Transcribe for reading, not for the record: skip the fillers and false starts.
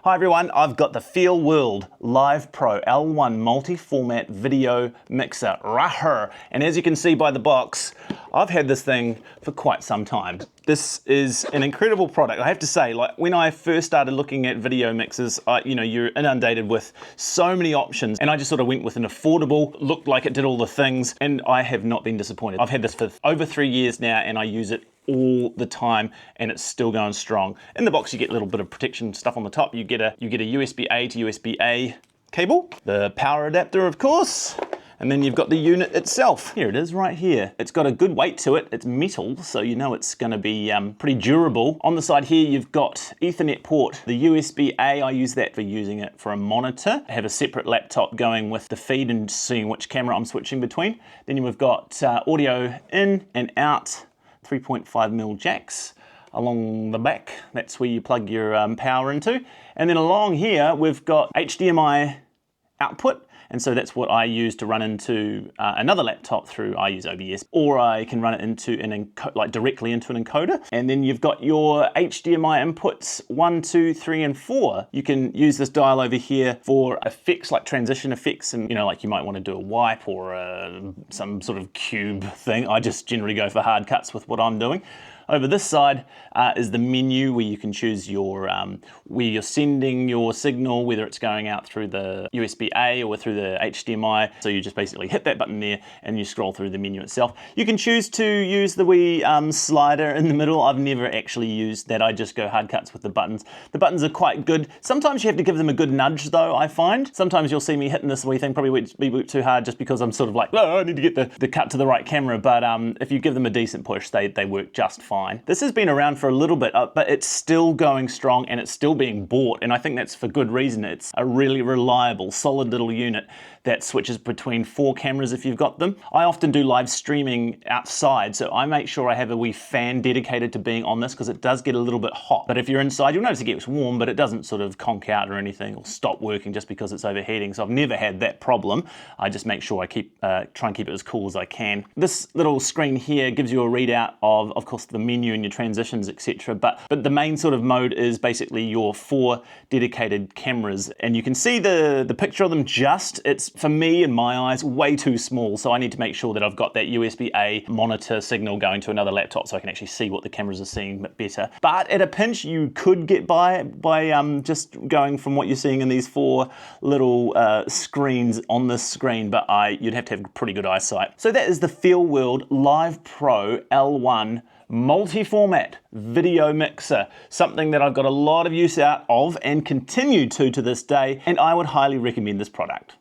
Hi everyone, I've got the FeelWorld LivePro L1 multi-format video mixer right here. And as you can see by the box, I've had this thing for quite some time. This is an incredible product. I have to say, like when I first started looking at video mixers, you're inundated with so many options, and I just sort of went with an affordable, looked like it did all the things, and I have not been disappointed. I've had this for over 3 years now, and I use it all the time, and it's still going strong. In the box, you get a little bit of protection stuff on the top. You get a USB-A to USB-A cable, the power adapter, of course, and then you've got the unit itself. Here it is right here. It's got a good weight to it. It's metal, so you know it's gonna be pretty durable. On the side here, you've got Ethernet port. The USB-A, I use that for using it for a monitor. I have a separate laptop going with the feed and seeing which camera I'm switching between. Then we've got audio in and out, 3.5mm jacks along the back. That's where you plug your power into. And then along here, we've got HDMI output. And so that's what I use to run into another laptop through, I use OBS, or I can run it into directly into an encoder. And then you've got your HDMI inputs 1, 2, 3, and 4. You can use this dial over here for effects like transition effects, and like you might want to do a wipe or some sort of cube thing. I just generally go for hard cuts with what I'm doing. Over this side is the menu where you can choose your where you're sending your signal, whether it's going out through the USB-A or through the HDMI. So you just basically hit that button there and you scroll through the menu itself. You can choose to use the wee slider in the middle. I've never actually used that. I just go hard cuts with the buttons. The buttons are quite good. Sometimes you have to give them a good nudge though, I find. Sometimes you'll see me hitting this wee thing, probably be too hard just because I'm sort of like, oh, I need to get the cut to the right camera. But if you give them a decent push, they work just fine. This has been around for a little bit, but it's still going strong and it's still being bought, and I think that's for good reason. It's a really reliable, solid little unit that switches between 4 cameras if you've got them. I often do live streaming outside, so I make sure I have a wee fan dedicated to being on this because it does get a little bit hot. But if you're inside, you'll notice it gets warm, but it doesn't sort of conk out or anything or stop working just because it's overheating. So I've never had that problem. I just make sure I try and keep it as cool as I can. This little screen here gives you a readout of course, the menu and your transitions, etc. But the main sort of mode is basically your 4 dedicated cameras, and you can see the picture of them. It's, for me, in my eyes, way too small, so I need to make sure that I've got that USB-A monitor signal going to another laptop so I can actually see what the cameras are seeing a bit better. But at a pinch, you could get by just going from what you're seeing in these 4 little screens on this screen, but you'd have to have pretty good eyesight. So that is the FeelWorld LivePro L1 multi-format video mixer, something that I've got a lot of use out of and continue to this day, and I would highly recommend this product.